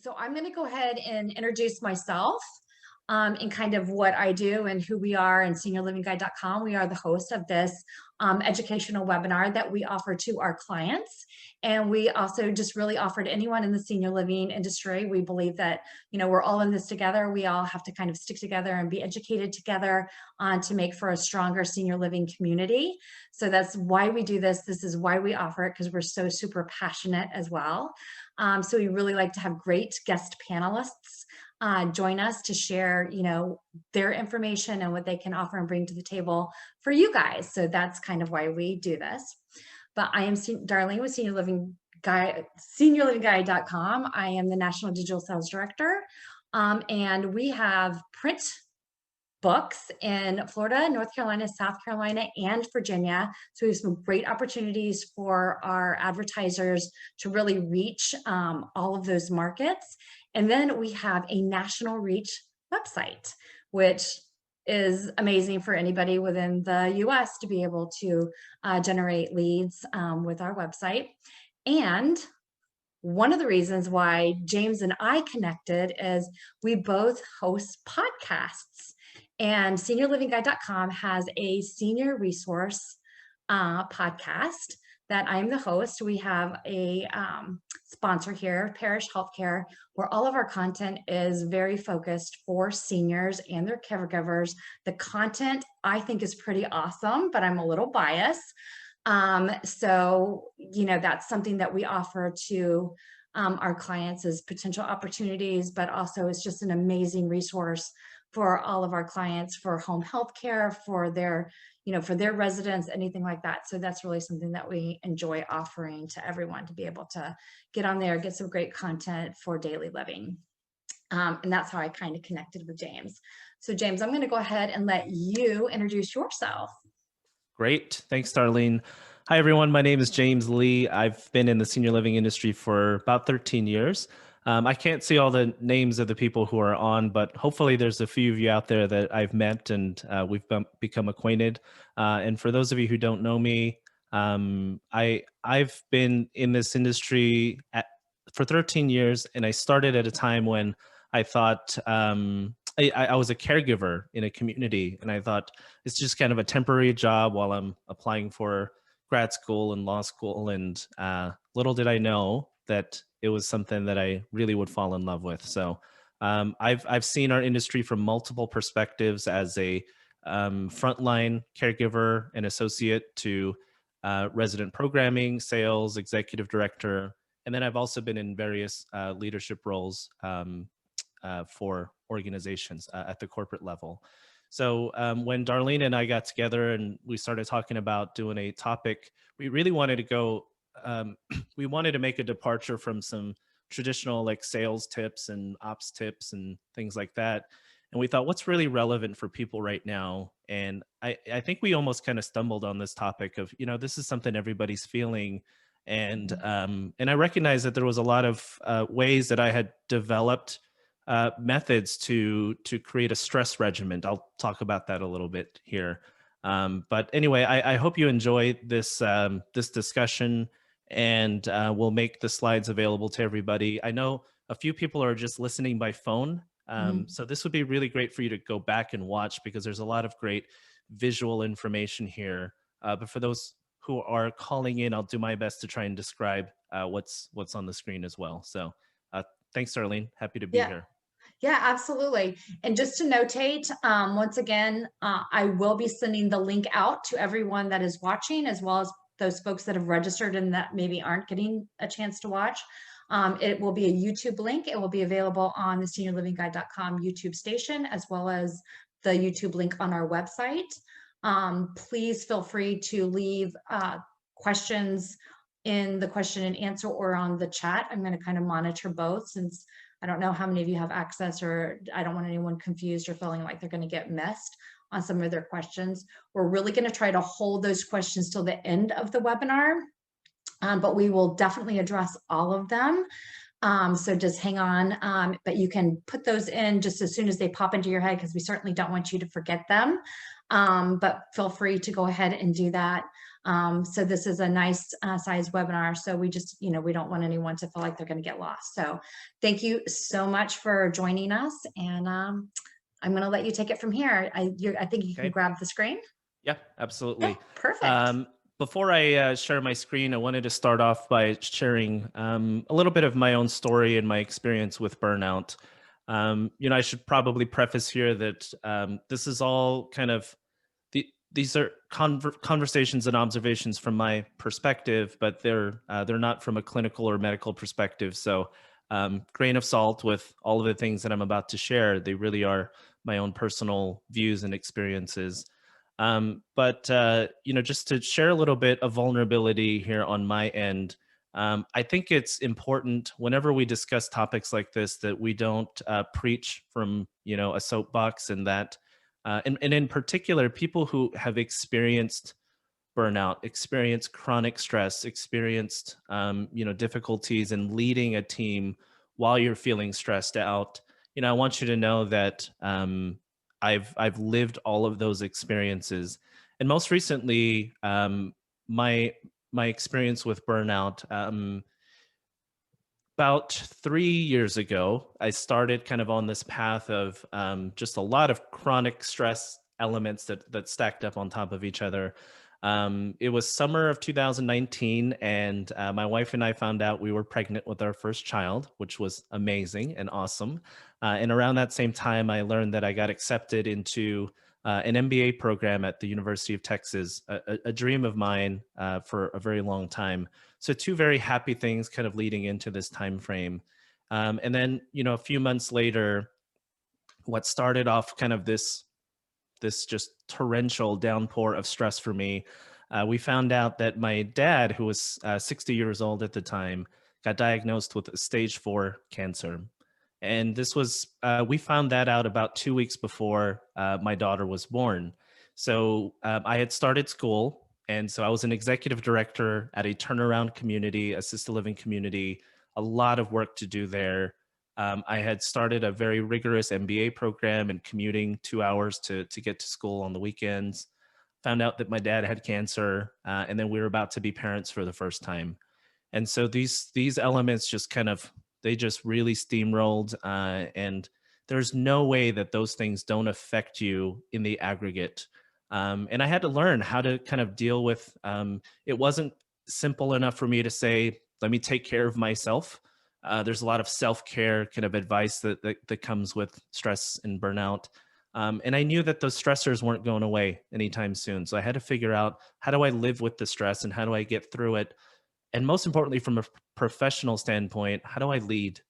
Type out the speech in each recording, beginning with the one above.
So I'm going to go ahead and introduce myself and kind of what I do and who we are. And SeniorLivingGuide.com, we are the host of this educational webinar that we offer to our clients. And we also just really offer to anyone in the senior living industry. We believe that, we're all in this together. We all have to kind of stick together and be educated together to make for a stronger senior living community. So that's why we do this. This is why we offer it, because we're so super passionate as well. So we really like to have great guest panelists join us to share, their information and what they can offer and bring to the table for you guys. So that's kind of why we do this. But I am Darlene with SeniorLivingGuide.com. I am the National Digital Sales Director. And we have print books in Florida, North Carolina, South Carolina, and Virginia. So we have some great opportunities for our advertisers to really reach all of those markets. And then we have a national reach website, which is amazing for anybody within the US to be able to generate leads with our website. And one of the reasons why James and I connected is we both host podcasts. And SeniorLivingGuide.com has a senior resource podcast that I'm the host. We have a sponsor here, Parish Healthcare, where all of our content is very focused for seniors and their caregivers. The content I think is pretty awesome, but I'm a little biased. So, that's something that we offer to our clients as potential opportunities, but also it's just an amazing resource for all of our clients for home health care, for their, for their residents, anything like that. So that's really something that we enjoy offering to everyone, to be able to get on there, get some great content for daily living. And that's how I kind of connected with James. So James, I'm going to go ahead and let you introduce yourself. Great. Thanks, Darlene. Hi, everyone. My name is James Lee. I've been in the senior living industry for about 13 years. I can't see all the names of the people who are on, but hopefully there's a few of you out there that I've met and we've become acquainted. And for those of you who don't know me, I've been in this industry for 13 years, and I started at a time when I thought I was a caregiver in a community, and I thought it's just kind of a temporary job while I'm applying for grad school and law school. And little did I know that it was something that I really would fall in love with. So I've seen our industry from multiple perspectives, as a frontline caregiver and associate to resident programming, sales, executive director. And then I've also been in various leadership roles for organizations at the corporate level. So when Darlene and I got together and we started talking about doing a topic, we really wanted to go, we wanted to make a departure from some traditional like sales tips and ops tips and things like that. And we thought, what's really relevant for people right now? And I think we almost kind of stumbled on this topic of, this is something everybody's feeling. And I recognized that there was a lot of ways that I had developed methods to create a stress regimen. I'll talk about that a little bit here. But anyway, I hope you enjoy this this discussion, and we'll make the slides available to everybody. I know a few people are just listening by phone. So this would be really great for you to go back and watch, because there's a lot of great visual information here. But for those who are calling in, I'll do my best to try and describe what's on the screen as well. So thanks, Darlene. Happy to be here. Yeah, absolutely. And just to notate, once again, I will be sending the link out to everyone that is watching, as well as those folks that have registered and that maybe aren't getting a chance to watch. It will be a YouTube link. It will be available on the SeniorLivingGuide.com YouTube station, as well as the YouTube link on our website. Please feel free to leave questions in the question and answer or on the chat. I'm going to kind of monitor both, since I don't know how many of you have access, or I don't want anyone confused or feeling like they're going to get missed on some of their questions. We're really going to try to hold those questions till the end of the webinar, but we will definitely address all of them. So just hang on, but you can put those in just as soon as they pop into your head, because we certainly don't want you to forget them. But feel free to go ahead and do that. So this is a nice size webinar. So we just, we don't want anyone to feel like they're going to get lost. So thank you so much for joining us. And I'm going to let you take it from here. I think you can Okay. grab the screen. Yeah, absolutely. Okay, perfect. Before I share my screen, I wanted to start off by sharing a little bit of my own story and my experience with burnout. I should probably preface here that this is all kind of these are conversations and observations from my perspective, but they're not from a clinical or medical perspective. So, grain of salt with all of the things that I'm about to share. They really are my own personal views and experiences. But just to share a little bit of vulnerability here on my end, I think it's important whenever we discuss topics like this that we don't preach from a soapbox, and that and in particular, people who have experienced burnout, experienced chronic stress, experienced difficulties in leading a team while you're feeling stressed out. I want you to know that I've lived all of those experiences, and most recently, my my experience with burnout. About 3 years ago, I started kind of on this path of just a lot of chronic stress elements that stacked up on top of each other. It was summer of 2019, and my wife and I found out we were pregnant with our first child, which was amazing and awesome. And around that same time, I learned that I got accepted into an MBA program at the University of Texas, a dream of mine for a very long time. So two very happy things kind of leading into this time frame. And then, a few months later, what started off kind of this just torrential downpour of stress for me, we found out that my dad, who was 60 years old at the time, got diagnosed with stage 4 cancer. And this was, we found that out about 2 weeks before my daughter was born. So I had started school. And so I was an executive director at a turnaround community, assisted living community, a lot of work to do there. I had started a very rigorous MBA program and commuting 2 hours to get to school on the weekends. Found out that my dad had cancer, and then we were about to be parents for the first time. And so these elements just kind of, they just really steamrolled, and there's no way that those things don't affect you in the aggregate. And I had to learn how to kind of deal with. It wasn't simple enough for me to say, "Let me take care of myself." There's a lot of self-care kind of advice that comes with stress and burnout. And I knew that those stressors weren't going away anytime soon. So I had to figure out, how do I live with the stress and how do I get through it? And most importantly, from a professional standpoint, how do I lead?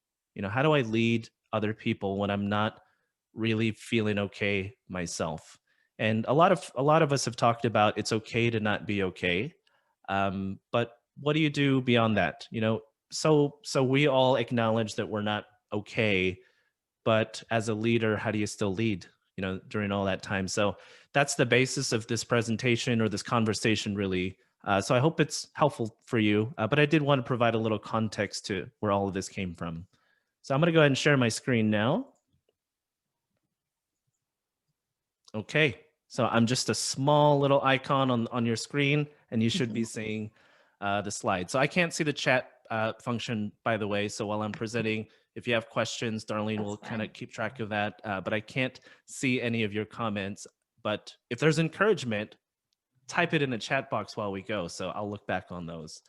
How do I lead other people when I'm not really feeling okay myself? And a lot of us have talked about it's okay to not be okay. But what do you do beyond that? So we all acknowledge that we're not okay, but as a leader, how do you still lead, during all that time? So that's the basis of this presentation or this conversation, really. So I hope it's helpful for you, but I did want to provide a little context to where all of this came from. So I'm going to go ahead and share my screen now. Okay, so I'm just a small little icon on your screen, and you should be seeing the slide. So I can't see the chat function, by the way. So while I'm presenting, if you have questions, Darlene will kind of keep track of that. But I can't see any of your comments. But if there's encouragement, type it in the chat box while we go. So I'll look back on those.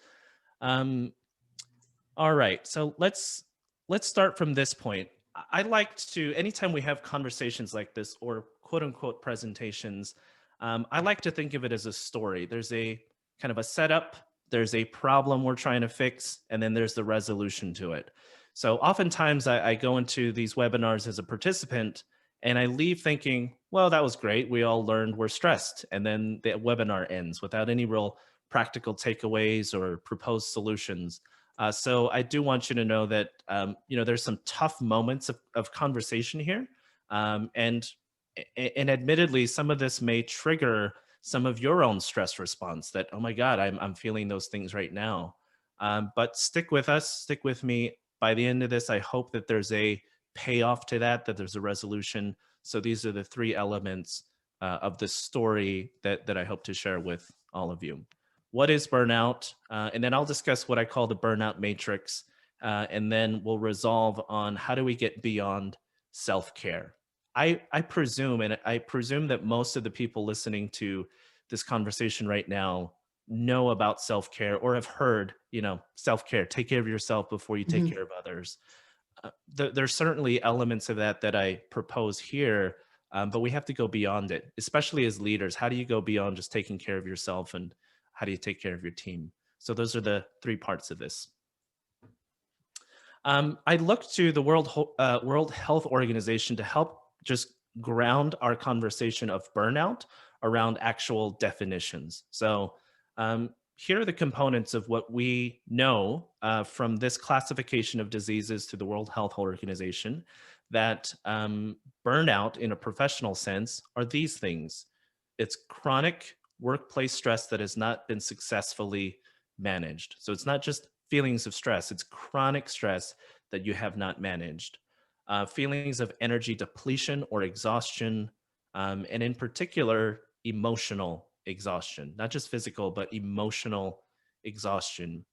All right, so let's start from this point. I like to, anytime we have conversations like this or quote unquote presentations, I like to think of it as a story. There's a kind of a setup, there's a problem we're trying to fix, and then there's the resolution to it. So oftentimes I go into these webinars as a participant and I leave thinking, well, that was great. We all learned we're stressed. And then the webinar ends without any real practical takeaways or proposed solutions. So I do want you to know that, there's some tough moments of conversation here. And admittedly, some of this may trigger some of your own stress response that, oh my God, I'm feeling those things right now. But stick with us, stick with me. by the end of this, I hope that there's a payoff to that, that there's a resolution. So these are the three elements of the story that I hope to share with all of you. What is burnout? And then I'll discuss what I call the burnout matrix. And then we'll resolve on how do we get beyond self-care. I presume, and I presume that most of the people listening to this conversation right now know about self-care or have heard, self-care, take care of yourself before you take Mhm. care of others. There's certainly elements of that I propose here, but we have to go beyond it, especially as leaders. How do you go beyond just taking care of yourself, and how do you take care of your team? So those are the three parts of this. I looked to the World Health Organization to help just ground our conversation of burnout around actual definitions. So here are the components of what we know from this classification of diseases to the World Health Organization, that burnout in a professional sense are these things. It's chronic workplace stress that has not been successfully managed. So it's not just feelings of stress, it's chronic stress that you have not managed. Feelings of energy depletion or exhaustion, and in particular, emotional exhaustion, not just physical, but emotional exhaustion.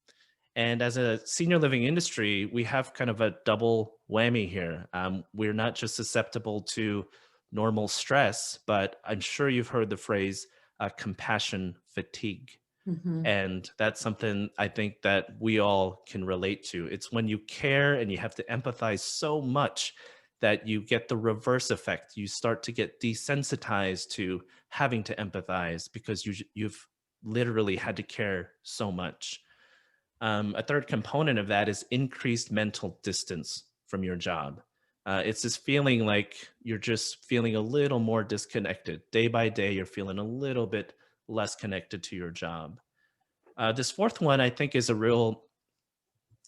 And as a senior living industry, we have kind of a double whammy here. We're not just susceptible to normal stress, but I'm sure you've heard the phrase compassion fatigue. Mhm. And that's something I think that we all can relate to. It's when you care and you have to empathize so much that you get the reverse effect. You start to get desensitized to having to empathize because you've literally had to care so much. A third component of that is increased mental distance from your job. It's this feeling like you're just feeling a little more disconnected. Day by day, you're feeling a little bit less connected to your job. This fourth one, I think, is a real,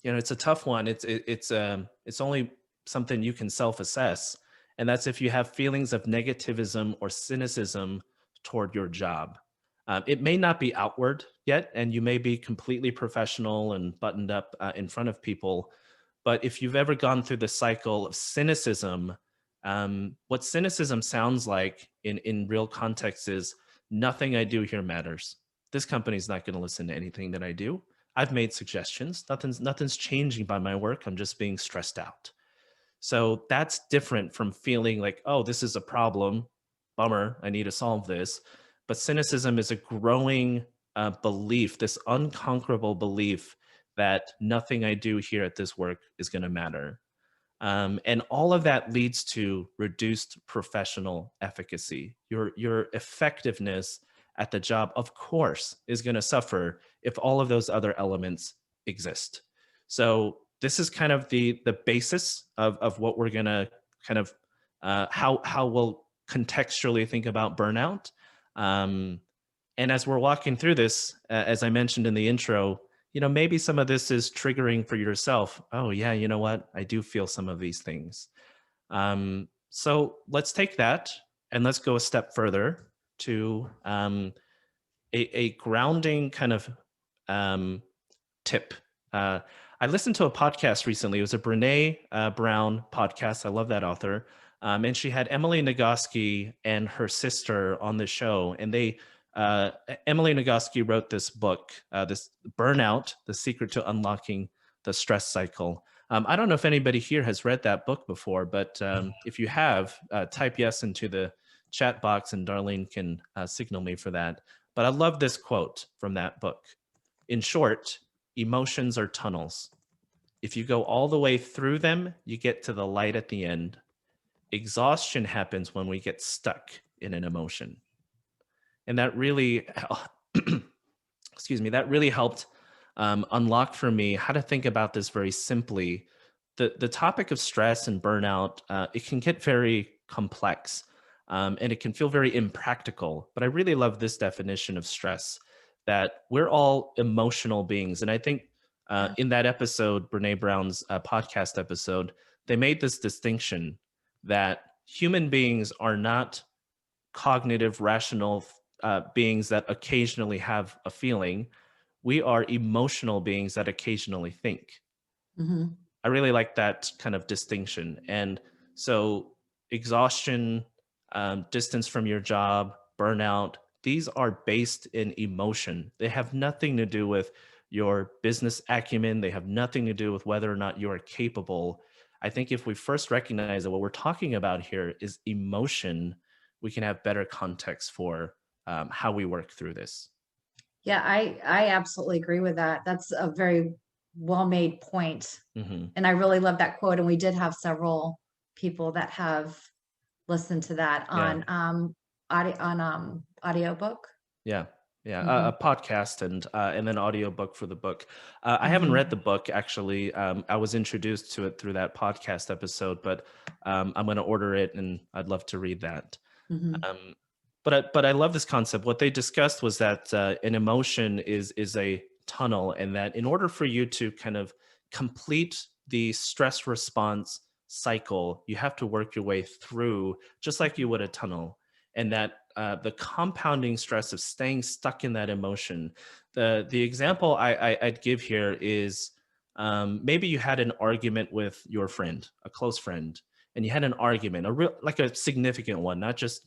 it's a tough one. It's only something you can self-assess, and that's if you have feelings of negativism or cynicism toward your job. It may not be outward yet, and you may be completely professional and buttoned up in front of people. But if you've ever gone through the cycle of cynicism, what cynicism sounds like in real context is nothing I do here matters. This company's not going to listen to anything that I do. I've made suggestions. Nothing's changing by my work. I'm just being stressed out. So that's different from feeling like, oh, this is a problem. Bummer. I need to solve this. But cynicism is a growing belief, this unconquerable belief that nothing I do here at this work is going to matter. And all of that leads to reduced professional efficacy. Your effectiveness at the job, of course, is going to suffer if all of those other elements exist. So this is kind of the basis of what we're going to kind of how we'll contextually think about burnout. Um, and as we're walking through this, as I mentioned in the intro, maybe some of this is triggering for yourself. Oh, yeah, you know what? I do feel some of these things. So let's take that and let's go a step further to a grounding kind of tip. I listened to a podcast recently. It was a Brene Brown podcast. I love that author. And she had Emily Nagoski and her sister on the show. And Emily Nagoski wrote this book, this Burnout, The Secret to Unlocking the Stress Cycle. I don't know if anybody here has read that book before, but if you have, type yes into the chat box and Darlene can signal me for that. But I love this quote from that book. In short, emotions are tunnels. If you go all the way through them, you get to the light at the end. Exhaustion happens when we get stuck in an emotion. And that really, excuse me, that really helped unlock for me how to think about this very simply. The topic of stress and burnout, it can get very complex and it can feel very impractical. But I really love this definition of stress, that we're all emotional beings. And I think in that episode, Brene Brown's podcast episode, they made this distinction that human beings are not cognitive, rational beings that occasionally have a feeling. We are emotional beings that occasionally think. Mhm. I really like that kind of distinction. And so exhaustion, distance from your job, burnout, these are based in emotion. They have nothing to do with your business acumen. They have nothing to do with whether or not you are capable. I think if we first recognize that what we're talking about here is emotion, we can have better context for how we work through this. Yeah, I absolutely agree with that. That's a very well-made point. Hmm. And I really love that quote. And we did have several people that have listened to that Yeah. on audiobook. Yeah. Yeah, Hmm. a podcast and then audiobook for the book. I haven't Hmm. read the book actually. I was introduced to it through that podcast episode, but I'm going to order it, and I'd love to read that. Hmm. Um, but I love this concept. What they discussed was that an emotion is a tunnel, and that in order for you to kind of complete the stress response cycle, you have to work your way through, just like you would a tunnel. And that the compounding stress of staying stuck in that emotion. The example I'd give here is maybe you had an argument with your friend, a close friend, and you had an argument, a real like a significant one, not just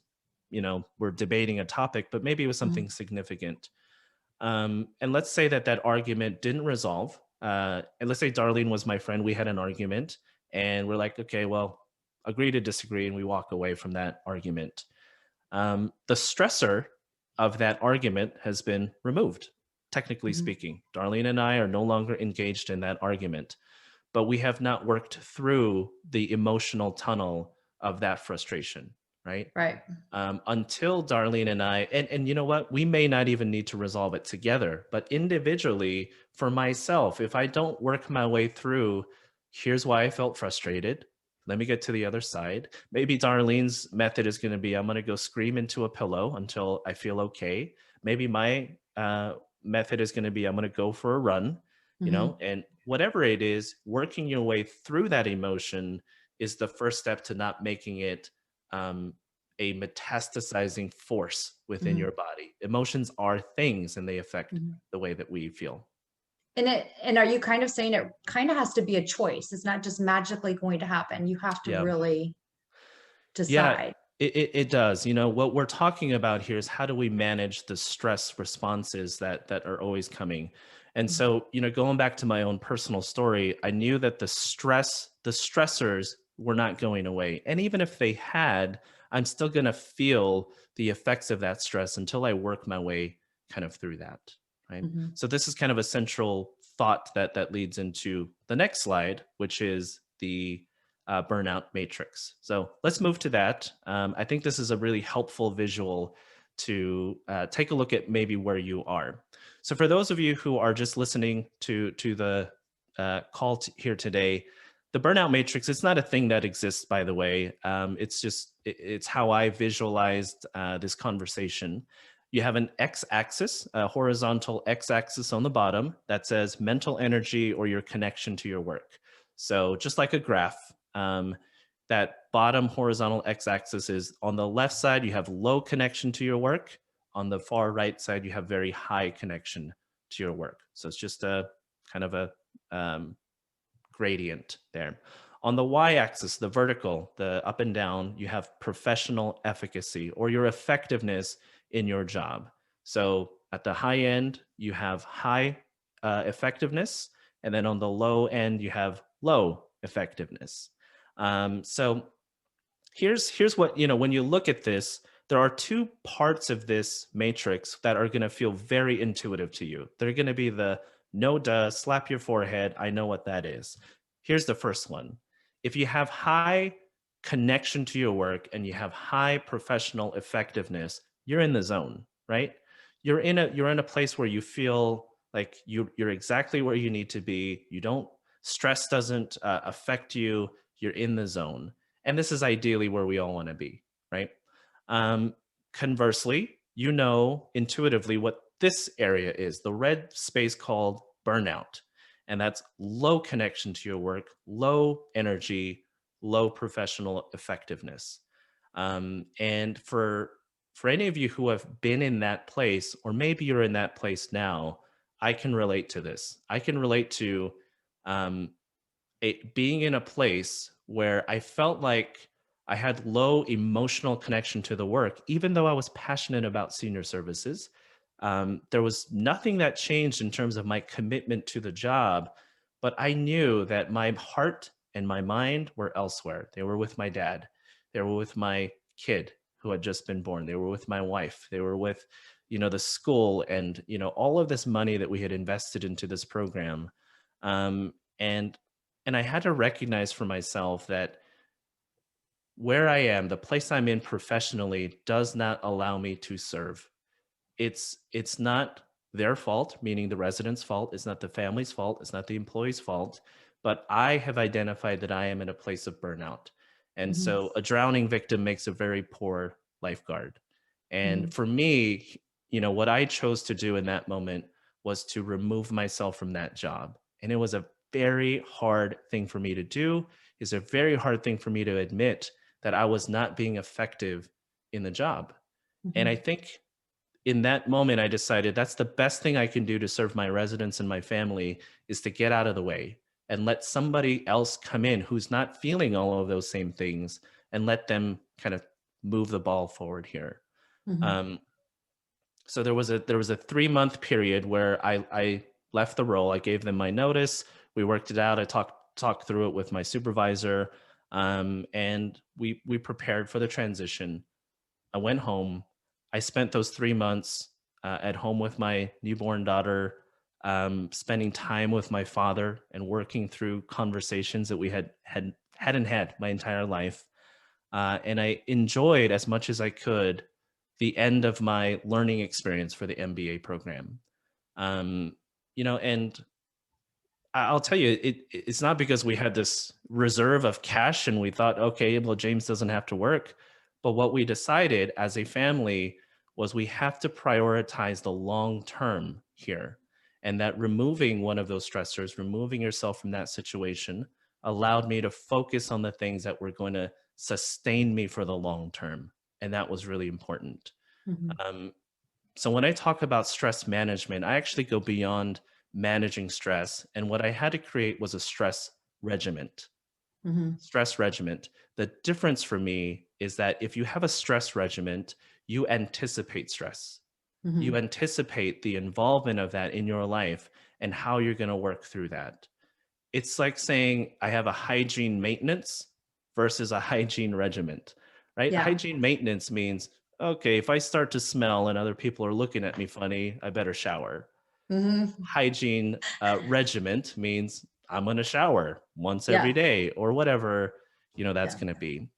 we're debating a topic, but maybe it was Hmm. something significant. And let's say that that argument didn't resolve. And let's say Darlene was my friend. We had an argument, and we're like, okay, well, agree to disagree, and we walk away from that argument. The stressor of that argument has been removed. Technically Hmm. speaking, Darlene and I are no longer engaged in that argument, but we have not worked through the emotional tunnel of that frustration, right? Right. Until Darlene and I, and you know what, we may not even need to resolve it together, but individually, for myself, if I don't work my way through, here's why I felt frustrated. Let me get to the other side. Maybe Darlene's method is going to be I'm going to go scream into a pillow until I feel okay. Maybe my method is going to be I'm going to go for a run, Hmm. and whatever it is, working your way through that emotion is the first step to not making it um, a metastasizing force within Hmm. your body. Emotions are things, and they affect Hmm. the way that we feel. And are you kind of saying it kind of has to be a choice? It's not just magically going to happen. You have to Yeah. really Yeah, decide. it does. What we're talking about here is how do we manage the stress responses that are always coming. And Mhm. so, going back to my own personal story, I knew that the stressors were not going away. And even if they had, I'm still going to feel the effects of that stress until I work my way kind of through that, right? Mhm. So this is kind of a central thought that leads into the next slide, which is the burnout matrix. So let's move to that. I think this is a really helpful visual to take a look at maybe where you are. So for those of you who are just listening to the call here today, the burnout matrix, it's not a thing that exists, by the way. It's just it's how I visualized this conversation. You have an x-axis, a horizontal x-axis on the bottom that says mental energy or your connection to your work. So just like a graph, that bottom horizontal x-axis is on the left side, you have low connection to your work. On the far right side, you have very high connection to your work. So it's just a kind of a gradient there. On the y-axis, the vertical, the up and down, you have professional efficacy or your effectiveness in your job. So at the high end, you have high effectiveness, and then on the low end, you have low effectiveness. So here's what when you look at this, there are two parts of this matrix that are going to feel very intuitive to you. They're going to be the no duh, slap your forehead, I know what that is. Here's the first one. If you have high connection to your work and you have high professional effectiveness, you're in the zone, right? You're in a place where you feel like you're exactly where you need to be. You don't stress doesn't affect you. You're in the zone, and this is ideally where we all want to be, right? Um, Conversely, intuitively what this area is, the red space called burnout. And that's low connection to your work, low energy, low professional effectiveness. And for any of you who have been in that place, or maybe you're in that place now, I can relate to this. I can relate to um, being in a place where I felt like I had low emotional connection to the work, even though I was passionate about senior services. There was nothing that changed in terms of my commitment to the job, but I knew that my heart and my mind were elsewhere. They were with my dad. They were with my kid who had just been born. They were with my wife. They were with, the school and, all of this money that we had invested into this program. And I had to recognize for myself that where I am, the place I'm in professionally does not allow me to serve. It's not their fault, meaning the resident's fault. It's not the family's fault. It's not the employee's fault. But I have identified that I am in a place of burnout. And Mhm. so a drowning victim makes a very poor lifeguard. And Mhm. for me, what I chose to do in that moment was to remove myself from that job. And it was a very hard thing for me to do. It's a very hard thing for me to admit that I was not being effective in the job. And I Mhm. think in that moment, I decided that's the best thing I can do to serve my residents and my family is to get out of the way and let somebody else come in who's not feeling all of those same things and let them kind of move the ball forward here. Mhm. Um, so there was a 3 month period where I left the role. I gave them my notice. We worked it out. I talked through it with my supervisor, and we prepared for the transition. I went home. I spent those 3 months at home with my newborn daughter, spending time with my father and working through conversations that we hadn't had my entire life. And I enjoyed as much as I could the end of my learning experience for the MBA program. Um, and I'll tell you, it's not because we had this reserve of cash and we thought, okay, well, James doesn't have to work. But what we decided as a family was we have to prioritize the long term here. And that removing one of those stressors, removing yourself from that situation, allowed me to focus on the things that were going to sustain me for the long term. And that was really important. Mhm. Um, so when I talk about stress management, I actually go beyond managing stress. And what I had to create was a regiment. Mhm. Stress regiment. The difference for me is that if you have a stress regiment, you anticipate stress. You Mhm. anticipate the involvement of that in your life and how you're going to work through that. It's like saying I have a hygiene maintenance versus a hygiene regiment, right? Yeah. Hygiene maintenance means, okay, if I start to smell and other people are looking at me funny, I better shower. Mhm. Hygiene regiment means I'm going to shower once every Yeah. day or whatever, that's Yeah. going to be.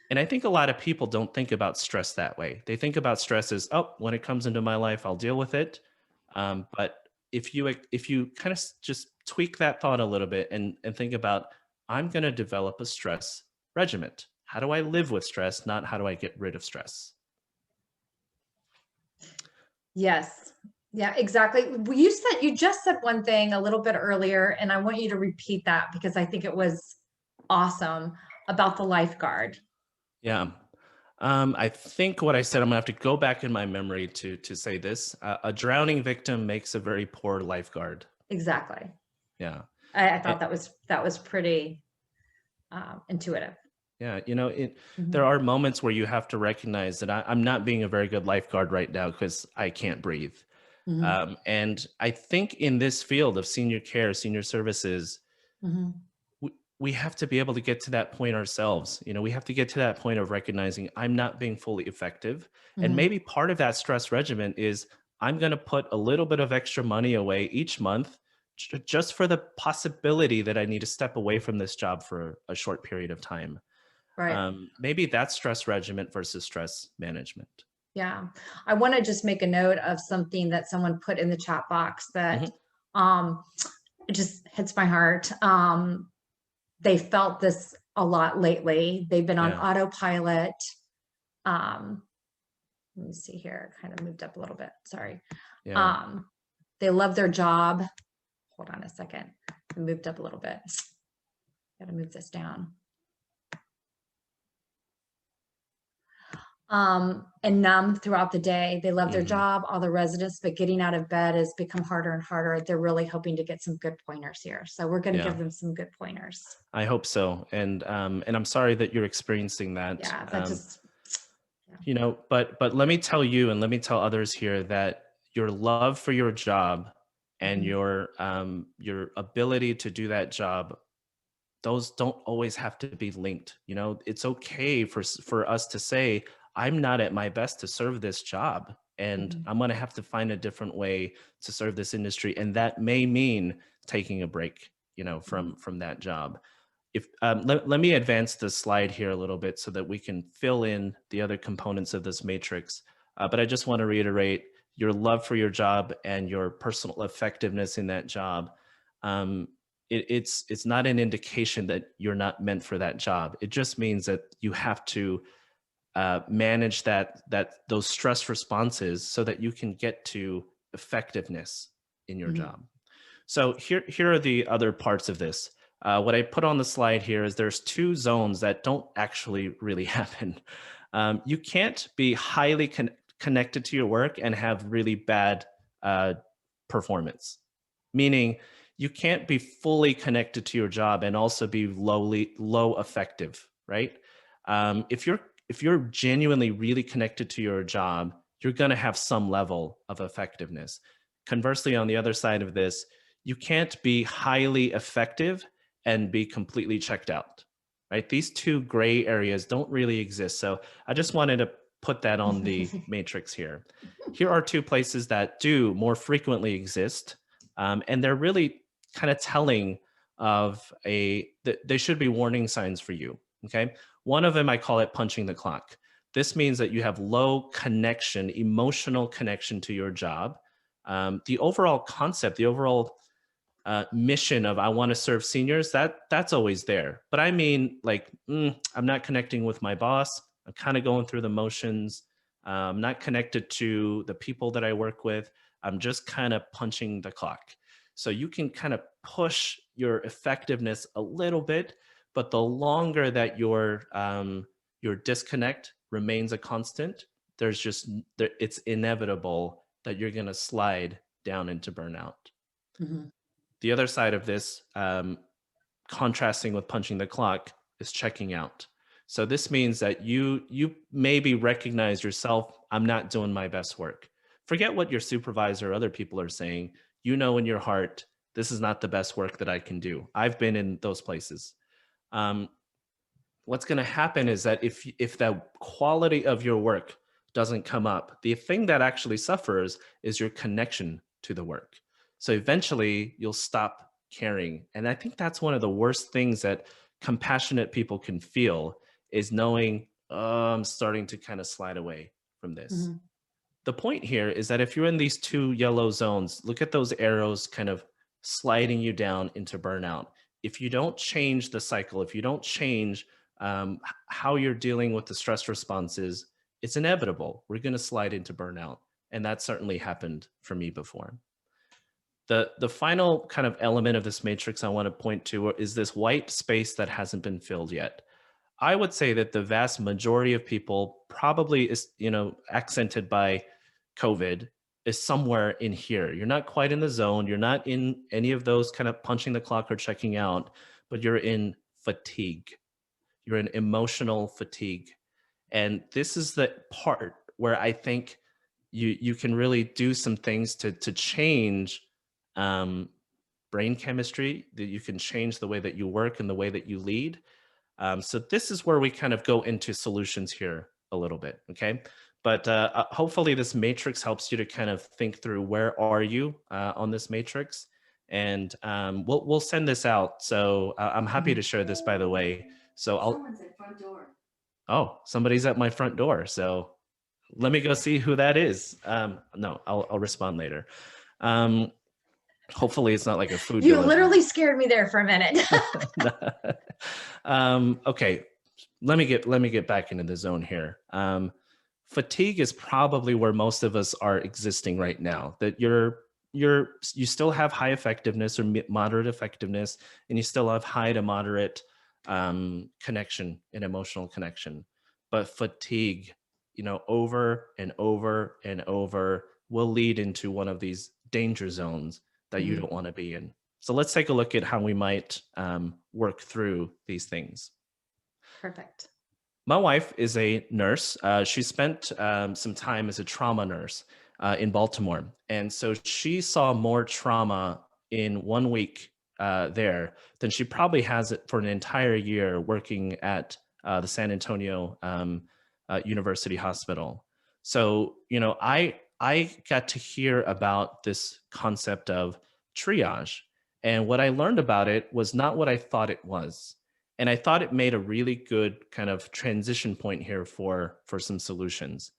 And I think a lot of people don't think about stress that way. They think about stress as, oh, when it comes into my life, I'll deal with it. But if you kind of just tweak that thought a little bit and think about, I'm going to develop a stress regiment. How do I live with stress? Not how do I get rid of stress? Yes. Yeah, exactly. You just said one thing a little bit earlier, and I want you to repeat that because I think it was awesome about the lifeguard. Yeah. I think what I said, I'm gonna have to go back in my memory to say this. A drowning victim makes a very poor lifeguard. Exactly. Yeah. I Eh, thought that was pretty intuitive. yeah. There Mhm. are moments where you have to recognize that I'm not being a very good lifeguard right now because I can't breathe. Mhm. And I think in this field of senior care, senior services, Mhm. we have to be able to get to that point ourselves. We have to get to that point of recognizing I'm not being fully effective. And Mhm. maybe part of that stress regimen is I'm going to put a little bit of extra money away each month just for the possibility that I need to step away from this job for a short period of time. Right. Maybe that's stress regimen versus stress management. Yeah. I want to just make a note of something that someone put in the chat box that Mhm. um it just hits my heart. They felt this a lot lately. They've been on Yeah. autopilot. Um, let me see here, kind of moved up a little bit. Sorry. Yeah. Um, they love their job. Hold on a second. I moved up a little bit. Got to move this down. and numb throughout the day. They love their Hmm. job, all the residents, but getting out of bed has become harder and harder. They're really hoping to get some good pointers here. So we're going to Yeah, give them some good pointers. I hope so. And I'm sorry that you're experiencing that. Yeah, that just, yeah. You know, but let me tell you and let me tell others here that your love for your job and Mhm. your ability to do that job, those don't always have to be linked. You know, it's okay for us to say, I'm not at my best to serve this job, and Mhm. I'm going to have to find a different way to serve this industry, and that may mean taking a break, you know, Mhm. from that job. If let me advance the slide here a little bit so that we can fill in the other components of this matrix. But I just want to reiterate your love for your job and your personal effectiveness in that job. Um, it's not an indication that you're not meant for that job. It just means that you have to manage those stress responses so that you can get to effectiveness in your Mhm. job. So here are the other parts of this. What I put on the slide here is there's two zones that don't actually really happen. You can't be highly connected to your work and have really bad uh, performance, meaning you can't be fully connected to your job and also be low effective, right? If you're genuinely really connected to your job, you're going to have some level of effectiveness. Conversely, on the other side of this, you can't be highly effective and be completely checked out, right? These two gray areas don't really exist. So I just wanted to put that on the matrix here. Here are two places that do more frequently exist, and they're really kind of telling of they should be warning signs for you. Okay, one of them I call it punching the clock. This means that you have low connection, emotional connection to your job. The overall concept, the overall mission of I want to serve seniors, that's always there. But I mean, like, I'm not connecting with my boss. I'm kind of going through the motions. I'm not connected to the people that I work with. I'm just kind of punching the clock. So you can kind of push your effectiveness a little bit, but the longer that your disconnect remains a constant, it's inevitable that you're going to slide down into burnout. Mhm. The other side of this, contrasting with punching the clock, is checking out. So this means that you maybe recognize yourself, I'm not doing my best work. Forget what your supervisor or other people are saying. You know in your heart, this is not the best work that I can do. I've been in those places. Um, what's going to happen is that if the quality of your work doesn't come up, the thing that actually suffers is your connection to the work. So eventually you'll stop caring. And I think that's one of the worst things that compassionate people can feel, is knowing, oh, I'm starting to kind of slide away from this. Mhm. The point here is that if you're in these two yellow zones, look at those arrows kind of sliding you down into burnout. If you don't change the cycle, if you don't change how you're dealing with the stress responses, it's inevitable. We're going to slide into burnout. And that certainly happened for me before. The final kind of element of this matrix I want to point to is this white space that hasn't been filled yet. I would say that the vast majority of people probably is, accented by COVID, is somewhere in here. You're not quite in the zone. You're not in any of those kind of punching the clock or checking out, but you're in fatigue. You're in emotional fatigue. And this is the part where I think you can really do some things to change um, brain chemistry, that you can change the way that you work and the way that you lead. So this is where we kind of go into solutions here a little bit, okay? But hopefully this matrix helps you to kind of think through where are you on this matrix, and we'll send this out. So I'm happy to Mhm. share this, by the way. So Someone's at front door. oh, somebody's at my front door. So let me go see who that is. No, I'll respond later. Um, hopefully it's not like a food You delivery. literally scared me there for a minute. Okay, let me get back into the zone here. Fatigue is probably where most of us are existing right now. That you still have high effectiveness or moderate effectiveness, and you still have high to moderate connection and emotional connection, but fatigue over and over and over will lead into one of these danger zones that you Mhm. don't want to be in. So let's take a look at how we might work through these things. Perfect. My wife is a nurse. She spent some time as a trauma nurse in Baltimore. And so she saw more trauma in 1 week there than she probably has it for an entire year working at the San Antonio University Hospital. So, I got to hear about this concept of triage. And what I learned about it was not what I thought it was, and I thought it made a really good kind of transition point here for some solutions.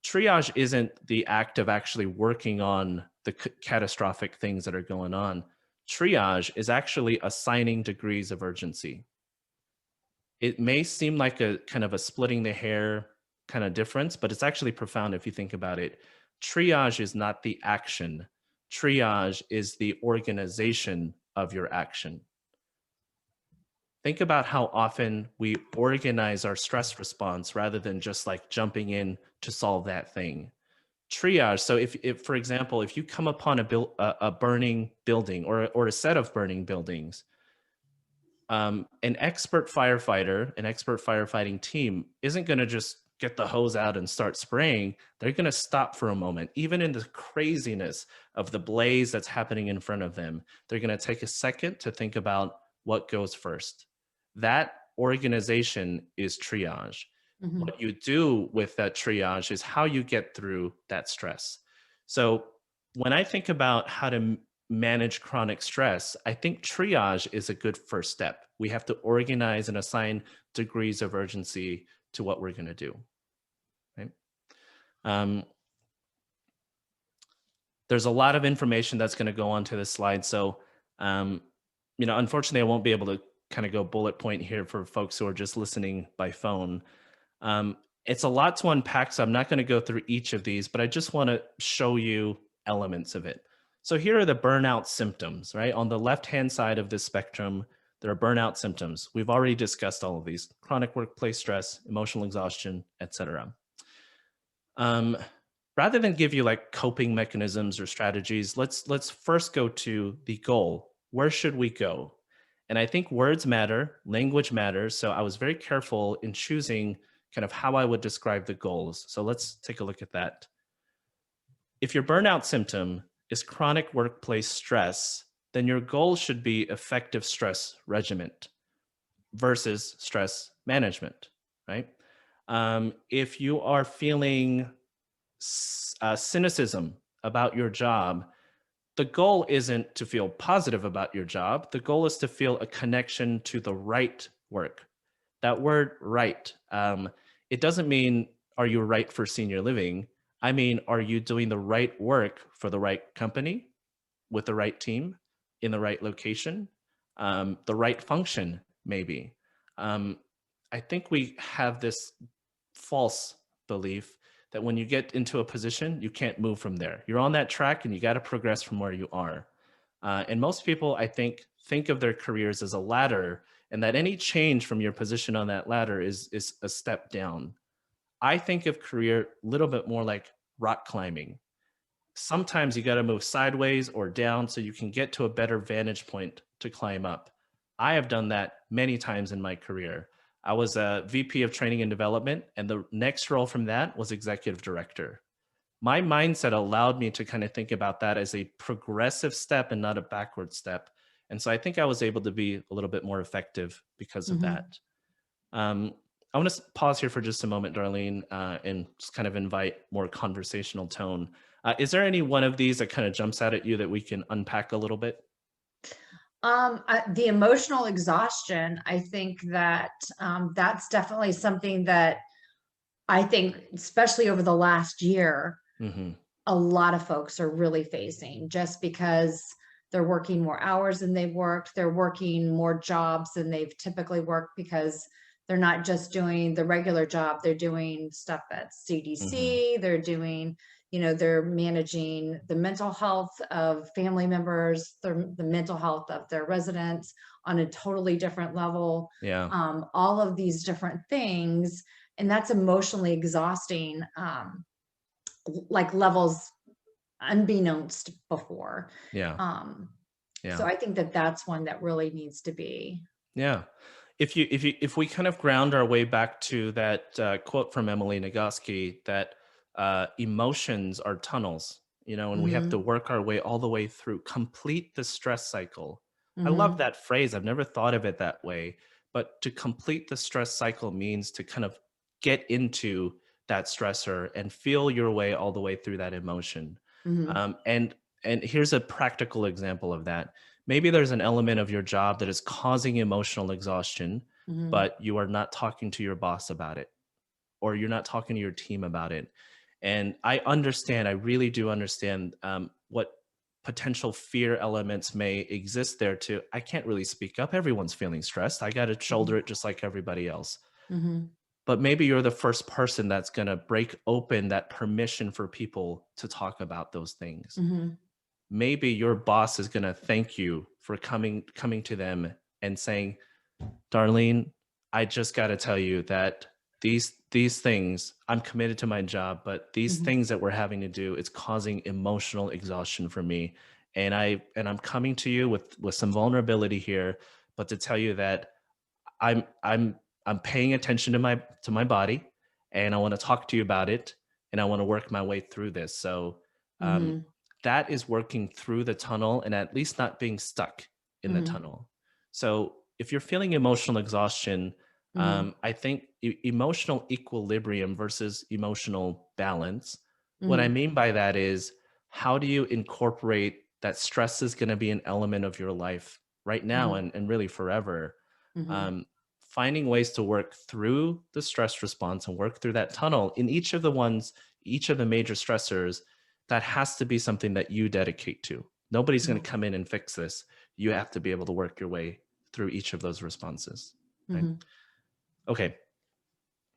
Triage isn't the act of actually working on the catastrophic things that are going on. Triage is actually assigning degrees of urgency. It may seem like a kind of a splitting the hair kind of difference, but it's actually profound if you think about it. Triage is not the action. Triage is the organization of your action. Think about how often we organize our stress response rather than just like jumping in to solve that thing. Triage. So if for example, if you come upon a burning building or a set of burning buildings, an expert firefighter, an expert firefighting team isn't going to just get the hose out and start spraying. They're going to stop for a moment, even in the craziness of the blaze that's happening in front of them. They're going to take a second to think about what goes first. That organization is triage. Mhm. What you do with that triage is how you get through that stress. So when I think about how to manage chronic stress, I think triage is a good first step. We have to organize and assign degrees of urgency to what we're going to do. Right? Um, there's a lot of information that's going to go onto this slide. So, unfortunately, I won't be able to kind of go bullet point here for folks who are just listening by phone. It's a lot to unpack, so I'm not going to go through each of these, but I just want to show you elements of it. So here are the burnout symptoms, right? On the left-hand side of this spectrum, there are burnout symptoms. We've already discussed all of these: chronic workplace stress, emotional exhaustion, etc. Rather than give you like coping mechanisms or strategies, let's first go to the goal. Where should we go? And I think words matter, language matters. So I was very careful in choosing kind of how I would describe the goals. So let's take a look at that. If your burnout symptom is chronic workplace stress, then your goal should be effective stress regimen versus stress management, right? If you are feeling cynicism about your job, the goal isn't to feel positive about your job. The goal is to feel a connection to the right work. That word right, it doesn't mean are you right for senior living? I mean, are you doing the right work for the right company, with the right team, in the right location, the right function, maybe? Um, I think we have this false belief that when you get into a position, you can't move from there. You're on that track and you got to progress from where you are. And most people, I think of their careers as a ladder, and that any change from your position on that ladder is a step down. I think of career a little bit more like rock climbing. Sometimes you got to move sideways or down so you can get to a better vantage point to climb up. I have done that many times in my career. I was a VP of training and development, and the next role from that was executive director. My mindset allowed me to kind of think about that as a progressive step and not a backward step. And so I think I was able to be a little bit more effective because of Mhm. that. I want to pause here for just a moment, Darlene, and just kind of invite more conversational tone. Is there any one of these that kind of jumps out at you that we can unpack a little bit? The emotional exhaustion, I think that that's definitely something that I think, especially over the last year, Hmm. a lot of folks are really facing just because they're working more hours than they've worked. They're working more jobs than they've typically worked because they're not just doing the regular job. They're doing stuff at Hmm. CDC. They're doing, they're managing the mental health of family members, the mental health of their residents on a totally different level. Yeah. All of these different things And that's emotionally exhausting, like levels unbeknownst before. Yeah. Um, so Yeah. I think that that's one that really needs to be. Yeah. If we kind of ground our way back to that quote from Emily Nagoski, that emotions are tunnels, and we have to Mhm, work our way all the way through, complete the stress cycle. I love mhm, that phrase. I've never thought of it that way, but to complete the stress cycle means to kind of get into that stressor and feel your way all the way through that emotion. mhm, Um, and and here's a practical example of that. Maybe there's an element of your job that is causing emotional exhaustion, mhm, but you are not talking to your boss about it, or you're not talking to your team about it. And I understand, I really do understand what potential fear elements may exist there too. I can't really speak up. Everyone's feeling stressed. I got to shoulder mhm, it just like everybody else. mhm, But maybe you're the first person that's going to break open that permission for people to talk about those things. mhm, Maybe your boss is going to thank you for coming to them and saying, Darlene, I just got to tell you that these things, I'm committed to my job, but these mhm, things that we're having to do, it's causing emotional exhaustion for me. And I'm coming to you with some vulnerability here, but to tell you that I'm I'm I'm paying attention to my body, and I want to talk to you about it, and I want to work my way through this. So um, mhm, that is working through the tunnel and at least not being stuck in the mhm, tunnel. So if you're feeling emotional exhaustion, mhm, I think emotional equilibrium versus emotional balance. What I mhm, mean by that is, how do you incorporate that stress is going to be an element of your life right now mhm, and really forever? mhm, um, Finding ways to work through the stress response and work through that tunnel in each of the major stressors. That has to be something that you dedicate to. Nobody's going mhm, to come in and fix this. You have to be able to work your way through each of those responses. Right? mhm, Okay.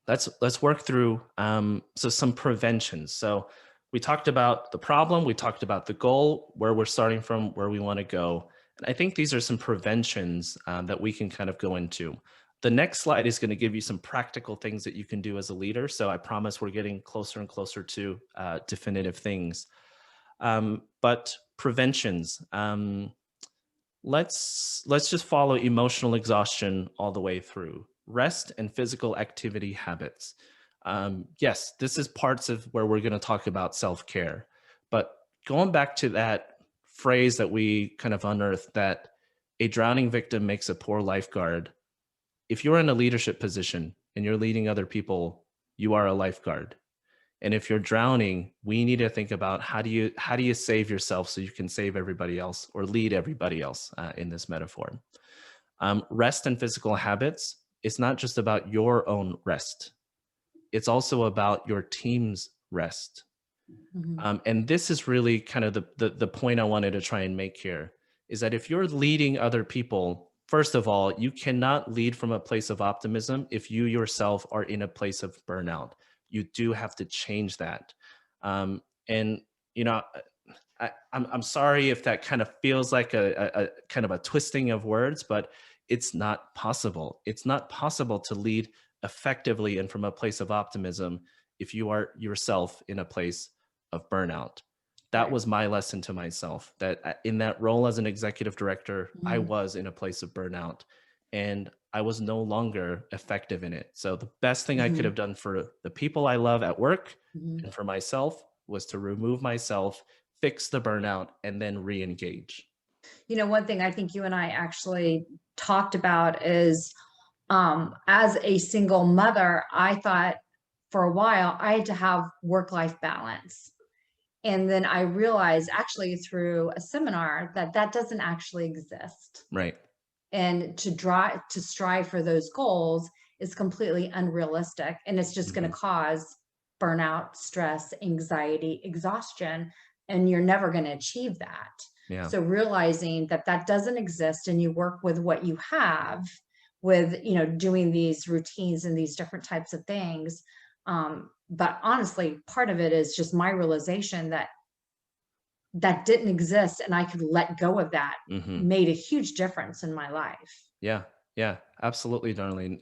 Let's work through so some preventions. So we talked about the problem, we talked about the goal, where we're starting from, where we want to go. And I think these are some preventions that we can kind of go into. The next slide is going to give you some practical things that you can do as a leader. So I promise we're getting closer and closer to definitive things. But preventions. Let's just follow emotional exhaustion all the way through. Rest and physical activity habits. Yes, this is parts of where we're going to talk about self-care. But going back to that phrase that we kind of unearthed, that a drowning victim makes a poor lifeguard. If you're in a leadership position and you're leading other people, you are a lifeguard. And if you're drowning, we need to think about, how do you save yourself so you can save everybody else or lead everybody else in this metaphor. Rest and physical habits. It's not just about your own rest. It's also about your team's rest. mhm, And this is really kind of the point I wanted to try and make here, is that if you're leading other people, first of all, you cannot lead from a place of optimism if you yourself are in a place of burnout. You do have to change that. And you know, I'm sorry if that kind of feels like a kind of a twisting of words, but it's not possible. It's not possible to lead effectively and from a place of optimism if you are yourself in a place of burnout. That right. was my lesson to myself, that in that role as an executive director, I Mhm, was in a place of burnout and I was no longer effective in it. So the best thing I could have mhm, done for the people I love at work mhm. and for myself was to remove myself, fix the burnout, and then re-engage. One thing I think you and I actually talked about is, as a single mother, I thought for a while I had to have work-life balance. And then I realized actually through a seminar that that doesn't actually exist. Right. And to strive for those goals is completely unrealistic. And it's just going to Hmm. cause burnout, stress, anxiety, exhaustion, and you're never going to achieve that. Yeah. So realizing that that doesn't exist and you work with what you have, with doing these routines and these different types of things. But honestly, part of it is just my realization that that didn't exist and I could let go of that Hmm. made a huge difference in my life. Yeah. Yeah. Absolutely, Darlene.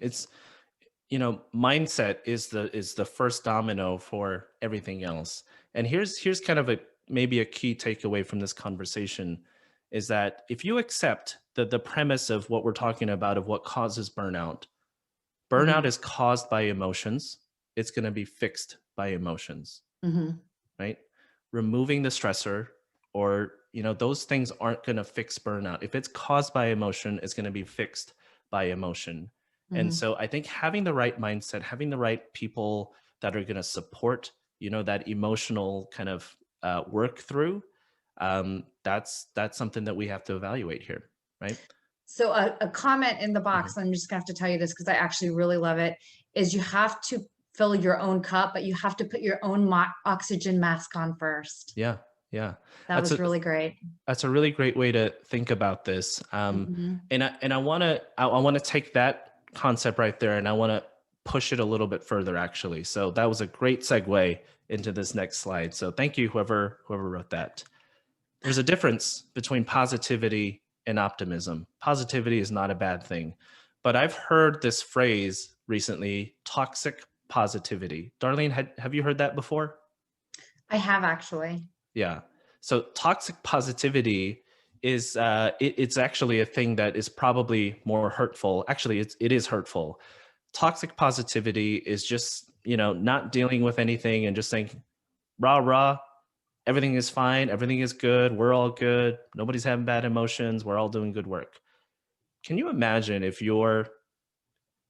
mindset is the first domino for everything else. And here's kind of a maybe a key takeaway from this conversation is that if you accept the premise of what we're talking about of what causes burnout, burnout Hmm. is caused by emotions. It's going to be fixed by emotions, Hmm. right? Removing the stressor or, those things aren't going to fix burnout. If it's caused by emotion, it's going to be fixed by emotion. And Hmm. so I think having the right mindset, having the right people that are going to support, that emotional kind of work through, that's something that we have to evaluate here, right? So a comment in the Mhm. box, I'm just gonna have to tell you this because I actually really love it, is you have to fill your own cup, but you have to put your own oxygen mask on first. Yeah, yeah. That That's was a really great. That's a really great way to think about this. Mhm. And I want to take that concept right there, and I want to push it a little bit further. Actually, so that was a great segue into this next slide. So thank you, whoever wrote that. There's a difference between positivity and optimism. Positivity is not a bad thing, but I've heard this phrase recently: toxic positivity. Darlene, have you heard that before? I have actually. Yeah. So toxic positivity is it's actually a thing that is probably more hurtful. Actually, it is hurtful. Toxic positivity is just, not dealing with anything and just saying rah rah, everything is fine, everything is good, we're all good, nobody's having bad emotions, we're all doing good work. Can you imagine if you're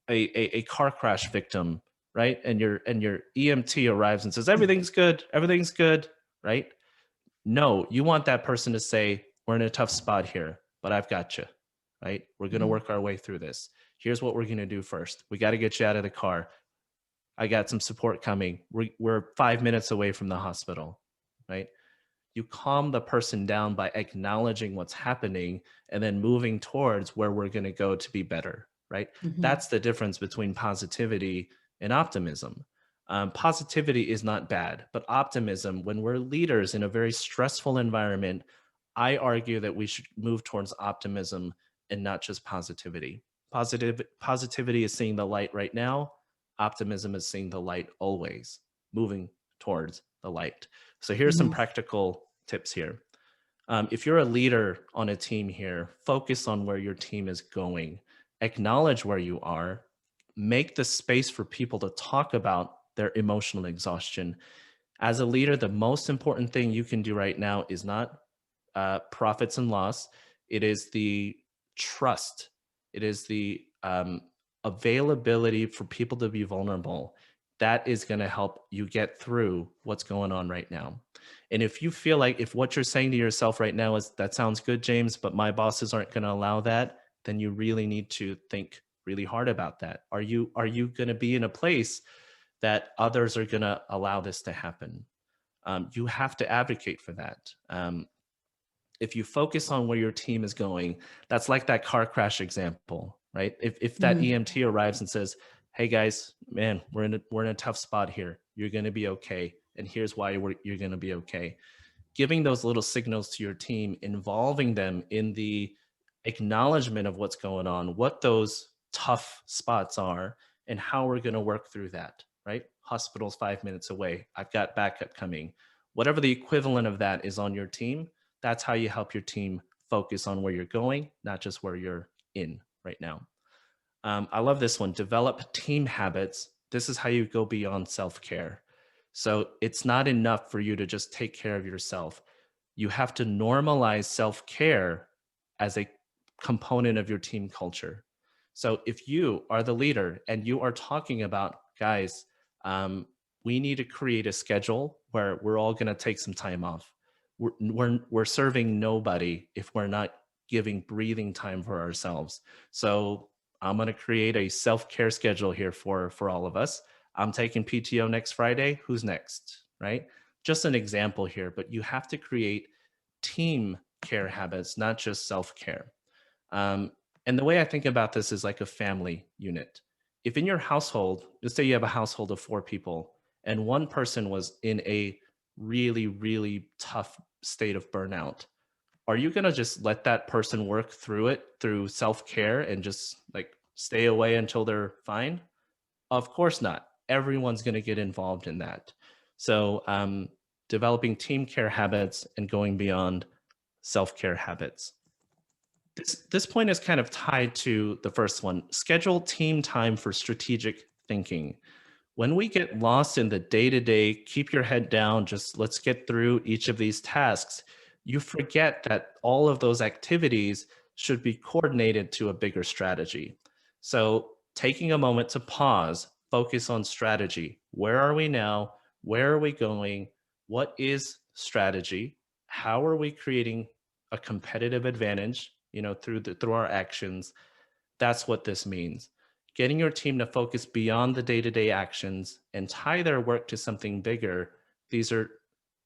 a car crash victim, right? And your EMT arrives and says everything's good, right? No, you want that person to say, we're in a tough spot here, but I've got you, right? We're going to Mhm. work our way through this. Here's what we're going to do first. We got to get you out of the car. I got some support coming. We're 5 minutes away from the hospital, right? You calm the person down by acknowledging what's happening and then moving towards where we're going to go to be better, right? Mhm. That's the difference between positivity and optimism. Positivity is not bad, but optimism, when we're leaders in a very stressful environment, I argue that we should move towards optimism and not just positivity. Positivity is seeing the light right now. Optimism is seeing the light always, moving towards the light. So here's some Mhm. practical tips here. If you're a leader on a team here, focus on where your team is going, acknowledge where you are, make the space for people to talk about their emotional exhaustion. As a leader, the most important thing you can do right now is not profits and loss, it is the trust, it is the availability for people to be vulnerable. That is going to help you get through what's going on right now. And if you feel like if what you're saying to yourself right now is that sounds good, James, but my bosses aren't going to allow that, then you really need to think really hard about that. Are you going to be in a place that others are going to allow this to happen? You have to advocate for that. If you focus on where your team is going, that's like that car crash example, right? If that Mhm. EMT arrives and says, "Hey guys, man, we're in a tough spot here. You're going to be okay, and here's why you're going to be okay." Giving those little signals to your team, involving them in the acknowledgement of what's going on, what those tough spots are, and how we're going to work through that, right? Hospital's 5 minutes away. I've got backup coming. Whatever the equivalent of that is on your team, that's how you help your team focus on where you're going, not just where you're in right now. I love this one. Develop team habits. This is how you go beyond self care. So it's not enough for you to just take care of yourself. You have to normalize self care as a component of your team culture. So if you are the leader and you are talking about, guys, we need to create a schedule where we're all going to take some time off. We're serving nobody if we're not giving breathing time for ourselves. So I'm going to create a self-care schedule here for all of us. I'm taking PTO next Friday. Who's next? Right? Just an example here, but you have to create team care habits, not just self-care. Um, and the way I think about this is like a family unit. If in your household, let's say you have a household of 4 people, and one person was in a really, really tough state of burnout, are you going to just let that person work through it through self-care and just like stay away until they're fine? Of course not. Everyone's going to get involved in that. So developing team care habits and going beyond self-care habits. This point is kind of tied to the first one. Schedule team time for strategic thinking. When we get lost in the day-to-day, keep your head down, just let's get through each of these tasks, you forget that all of those activities should be coordinated to a bigger strategy. So taking a moment to pause, focus on strategy. Where are we now? Where are we going? What is strategy? How are we creating a competitive advantage, through our actions? That's what this means. Getting your team to focus beyond the day-to-day actions and tie their work to something bigger. These are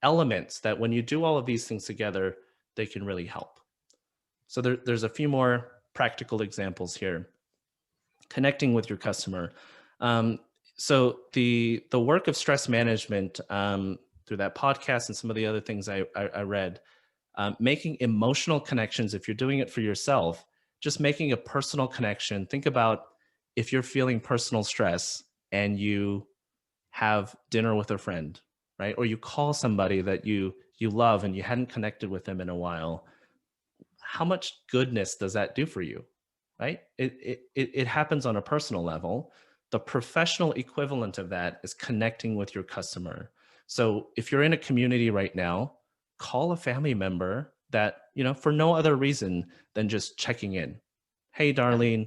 elements that when you do all of these things together, they can really help. So there's a few more practical examples here. Connecting with your customer. So the work of stress management through that podcast and some of the other things I read, making emotional connections. If you're doing it for yourself, just making a personal connection. Think about if you're feeling personal stress and you have dinner with a friend, right? Or you call somebody that you love and you hadn't connected with them in a while. How much goodness does that do for you, right? It happens on a personal level. The professional equivalent of that is connecting with your customer. So if you're in a community right now, call a family member that, for no other reason than just checking in. Hey, Darlene,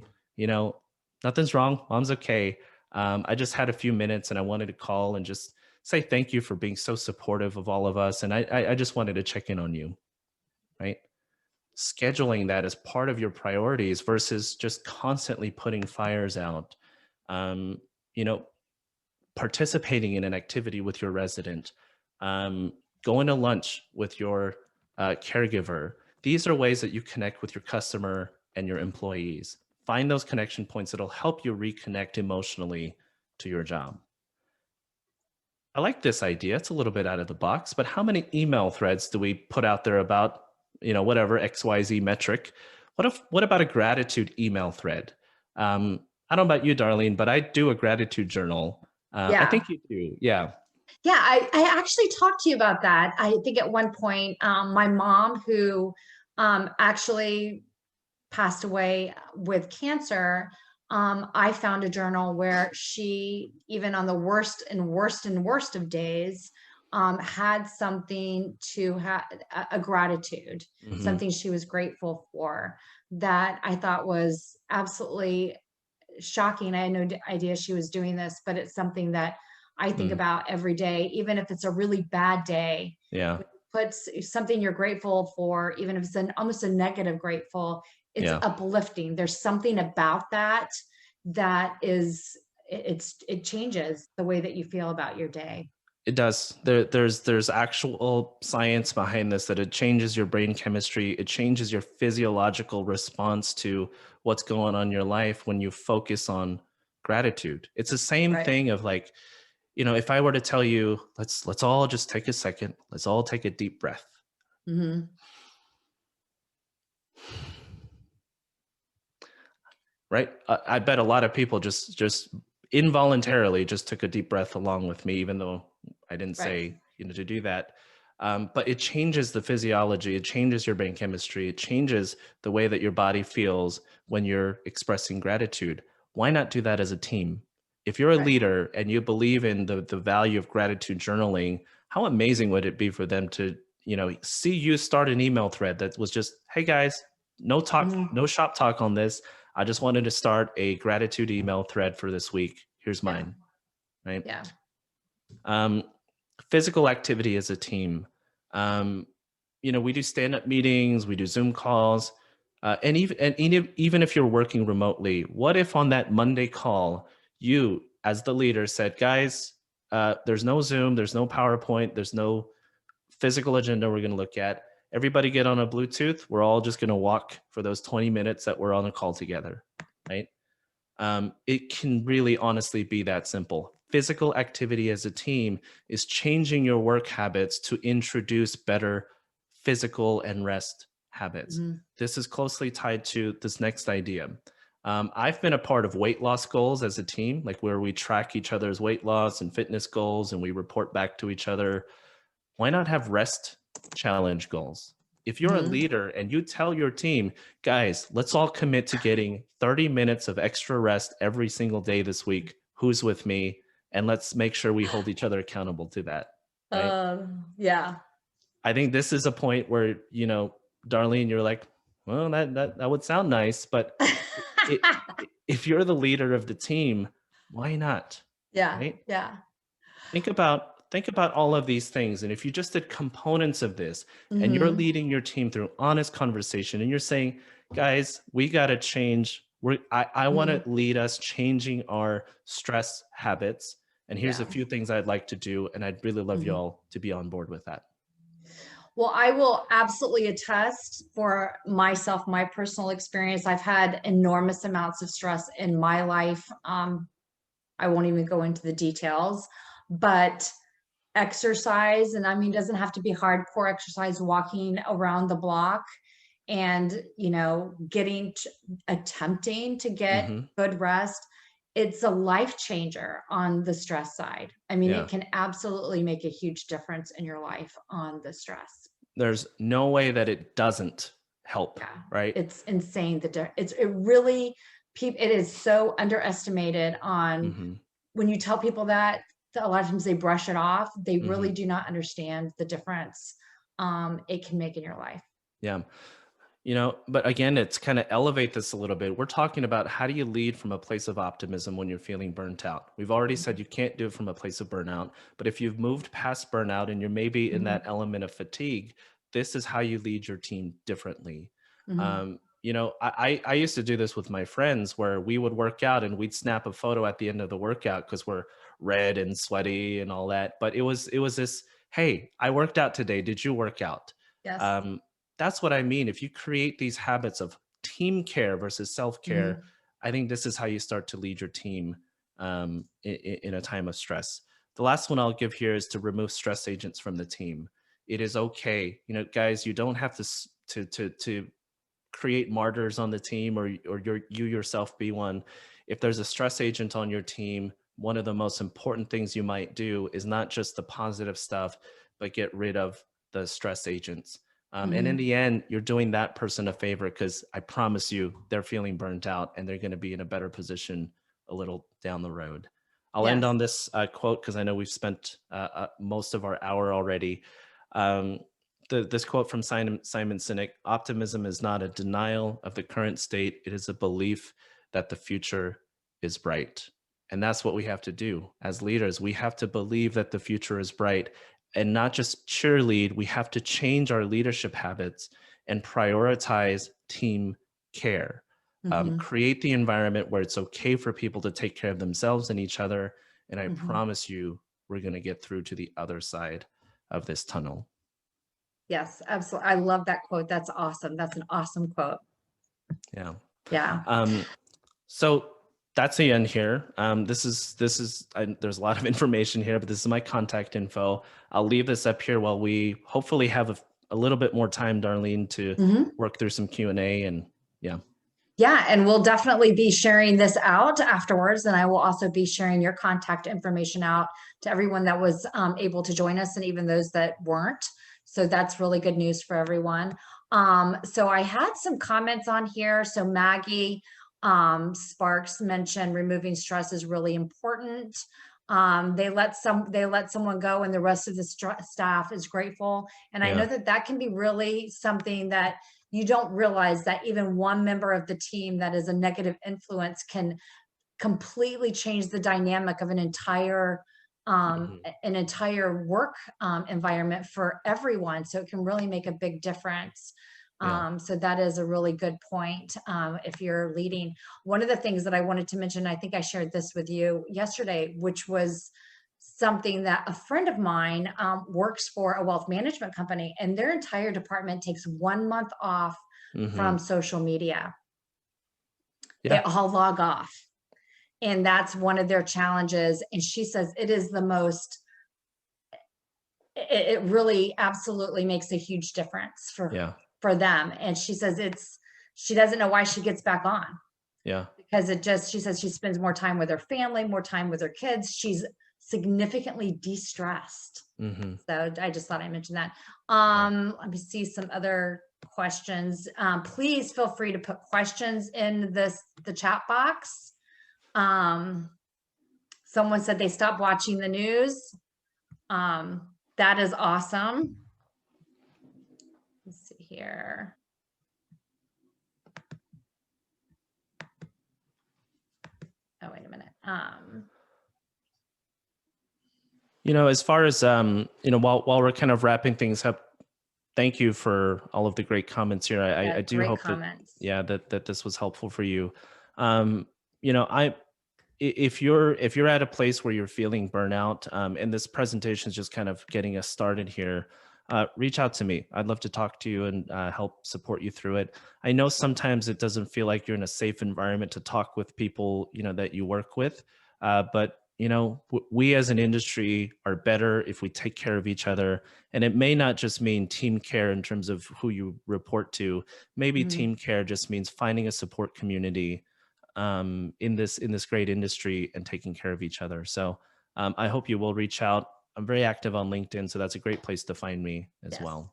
nothing's wrong. Mom's okay. I just had a few minutes and I wanted to call and just say thank you for being so supportive of all of us. And I just wanted to check in on you, right? Scheduling that as part of your priorities versus just constantly putting fires out. Participating in an activity with your resident, going to lunch with your caregiver. These are ways that you connect with your customer and your employees. Find those connection points that'll help you reconnect emotionally to your job. I like this idea. It's a little bit out of the box, but how many email threads do we put out there about, whatever XYZ metric? What about a gratitude email thread? I don't know about you, Darlene, but I do a gratitude journal. I think you do. Yeah. Yeah, I actually talked to you about that. I think at one point, my mom, who actually passed away with cancer, I found a journal where she, even on the worst and worst and worst of days, had something to have a gratitude, something she was grateful for, that I thought was absolutely shocking. I had no idea she was doing this, but it's something that I think about every day, even if it's a really bad day. Yeah. Put something you're grateful for, even if it's almost a negative grateful, it's uplifting. There's something about that it changes the way that you feel about your day. It does. There's actual science behind this, that it changes your brain chemistry. It changes your physiological response to what's going on in your life when you focus on gratitude. It's the same thing of like, if I were to tell you, let's all just take a second. Let's all take a deep breath. Mm-hmm. Right? I bet a lot of people just involuntarily just took a deep breath along with me, even though I didn't say, to do that. But it changes the physiology. It changes your brain chemistry. It changes the way that your body feels when you're expressing gratitude. Why not do that as a team? If you're a leader and you believe in the value of gratitude journaling, how amazing would it be for them to, see you start an email thread that was just, hey guys, no talk, no shop talk on this. I just wanted to start a gratitude email thread for this week. Here's mine, right? Yeah. Physical activity as a team. We do stand-up meetings, we do Zoom calls, and even if you're working remotely, what if on that Monday call, you as the leader said, guys, there's no Zoom, there's no PowerPoint, there's no physical agenda we're going to look at. Everybody get on a Bluetooth. We're all just going to walk for those 20 minutes that we're on a call together, right? It can really honestly be that simple. Physical activity as a team is changing your work habits to introduce better physical and rest habits. This is closely tied to this next idea. I've been a part of weight loss goals as a team, like where we track each other's weight loss and fitness goals and we report back to each other. Why not have rest challenge goals? If you're a Mhm. leader and you tell your team, guys, let's all commit to getting 30 minutes of extra rest every single day this week. Who's with me? And let's make sure we hold each other accountable to that. Right. Yeah. I think this is a point where, Darlene, you're like, well, that would sound nice, but it, if you're the leader of the team, why not? Yeah. Right? Yeah. Think about all of these things. And if you just did components of this and you're Mhm. leading your team through honest conversation and you're saying, guys, we got to change. I want to Mhm. lead us changing our stress habits. And here's a Yeah. few things I'd like to do. And I'd really love Mhm. y'all to be on board with that. Well, I will absolutely attest for myself, my personal experience. I've had enormous amounts of stress in my life. I won't even go into the details, but exercise, and I mean, it doesn't have to be hardcore exercise, walking around the block and, attempting to get Hmm. good rest. It's a life changer on the stress side. I mean, it Yeah. can absolutely make a huge difference in your life on the stress. There's no way that it doesn't help, Yeah, right? it's insane. It really, it is so underestimated on Hmm. when you tell people that, a lot of times they brush it off. They really Hmm. do not understand the difference it can make in your life. Yeah. But again, it's kind of elevate this a little bit. We're talking about how do you lead from a place of optimism when you're feeling burnt out. We've already said you can't do it from a place of burnout, but if you've moved past burnout and you're maybe in that Mhm, element of fatigue, this is how you lead your team differently. mhm. I used to do this with my friends where we would work out and we'd snap a photo at the end of the workout because we're red and sweaty and all that. But it was this, hey, I worked out today. Did you work out? Yes. Um, that's what I mean. If you create these habits of team care versus self care, Mhm, I think this is how you start to lead your team in a time of stress. The last one I'll give here is to remove stress agents from the team. It is okay, guys. You don't have to create martyrs on the team or you yourself be one. If there's a stress agent on your team, one of the most important things you might do is not just the positive stuff, but get rid of the stress agents. And in mhm. the end, you're doing that person a favor because I promise you they're feeling burnt out and they're going to be in a better position a little down the road. I'll end Yes. on this quote because I know we've spent most of our hour already. Um, this quote from Simon Sinek: optimism is not a denial of the current state, it is a belief that the future is bright. And that's what we have to do as leaders. We have to believe that the future is bright and not just cheerlead. We have to change our leadership habits and prioritize team care. Mhm, Create the environment where it's okay for people to take care of themselves and each other. And I mhm. promise you, we're going to get through to the other side of this tunnel. Yes, absolutely. I love that quote. That's awesome. That's an awesome quote. Yeah. Yeah. Um, so that's the end here. There's a lot of information here, but this is my contact info. I'll leave this up here while we hopefully have a little bit more time, Darlene, to Mhm. work through some Q&A and yeah. Yeah, and we'll definitely be sharing this out afterwards, and I will also be sharing your contact information out to everyone that was able to join us and even those that weren't. So that's really good news for everyone. So I had some comments on here. So Maggie Sparks mentioned removing stress is really important. They let someone go, and the rest of the staff is grateful. And I know Yeah. that that can be really something that you don't realize that even one member of the team that is a negative influence can completely change the dynamic of Mhm. an entire work environment for everyone. So it can really make a big difference. Yeah. So that is a really good point. If you're leading, one of the things that I wanted to mention, I think I shared this with you yesterday, which was something that a friend of mine works for a wealth management company, and their entire department takes 1 month off Hmm. from social media. They Yeah. all log off, and that's one of their challenges. And she says it is the most, it really absolutely makes a huge difference Yeah. for them. And she says she doesn't know why she gets back on. Yeah. because she says she spends more time with her family, more time with her kids. She's significantly de-stressed. Mm-hmm. So I just thought I mentioned that. Let me see some other questions. Please feel free to put questions in the chat box. Someone said they stopped watching the news. That is awesome. Let's see here. Oh, wait a minute. As far as, while we're kind of wrapping things up, thank you for all of the great comments here. I do hope comments. that this was helpful for you. If you're at a place where you're feeling burnout, and this presentation is just kind of getting us started here, reach out to me. I'd love to talk to you and help support you through it. I know sometimes it doesn't feel like you're in a safe environment to talk with people, that you work with, but we as an industry are better if we take care of each other. And it may not just mean team care in terms of who you report to. Maybe team care just means finding a support community in this great industry and taking care of each other. So I hope you will reach out. I'm very active on LinkedIn, so that's a great place to find me as well.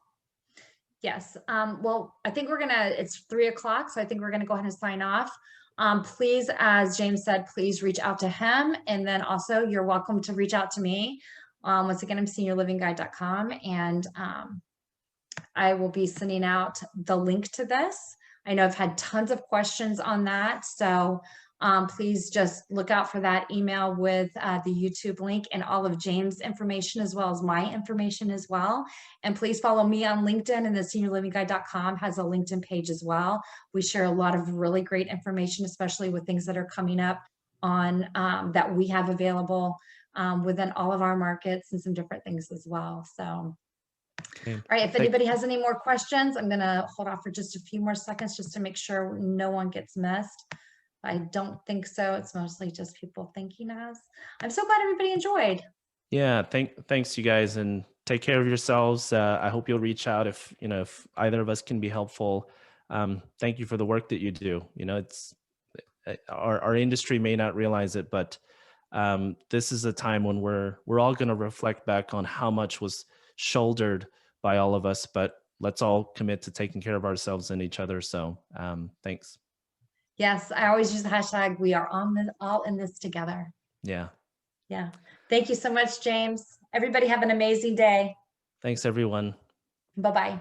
Yes. Well, I think it's 3 o'clock, so I think we're gonna go ahead and sign off. Please, as James said, please reach out to him. And then also you're welcome to reach out to me. Once again, I'm SeniorLivingGuide.com, and I will be sending out the link to this. I know I've had tons of questions on that. So please just look out for that email with the YouTube link and all of James' information, as well as my information as well. And please follow me on LinkedIn, and the SeniorLivingGuide.com has a LinkedIn page as well. We share a lot of really great information, especially with things that are coming up on that we have available within all of our markets, and some different things as well. So. Okay. All right, if anybody has any more questions, I'm gonna hold off for just a few more seconds just to make sure no one gets missed. I don't think so. It's mostly just people thanking us. I'm so glad everybody enjoyed. Yeah, thanks you guys, and take care of yourselves. I hope you'll reach out if either of us can be helpful. Thank you for the work that you do. It's our industry may not realize it, but this is a time when we're all going to reflect back on how much was shouldered by all of us, but let's all commit to taking care of ourselves and each other. So thanks. Yes, I always use the hashtag, we are all in this together. Yeah. Yeah. Thank you so much, James. Everybody have an amazing day. Thanks, everyone. Bye-bye.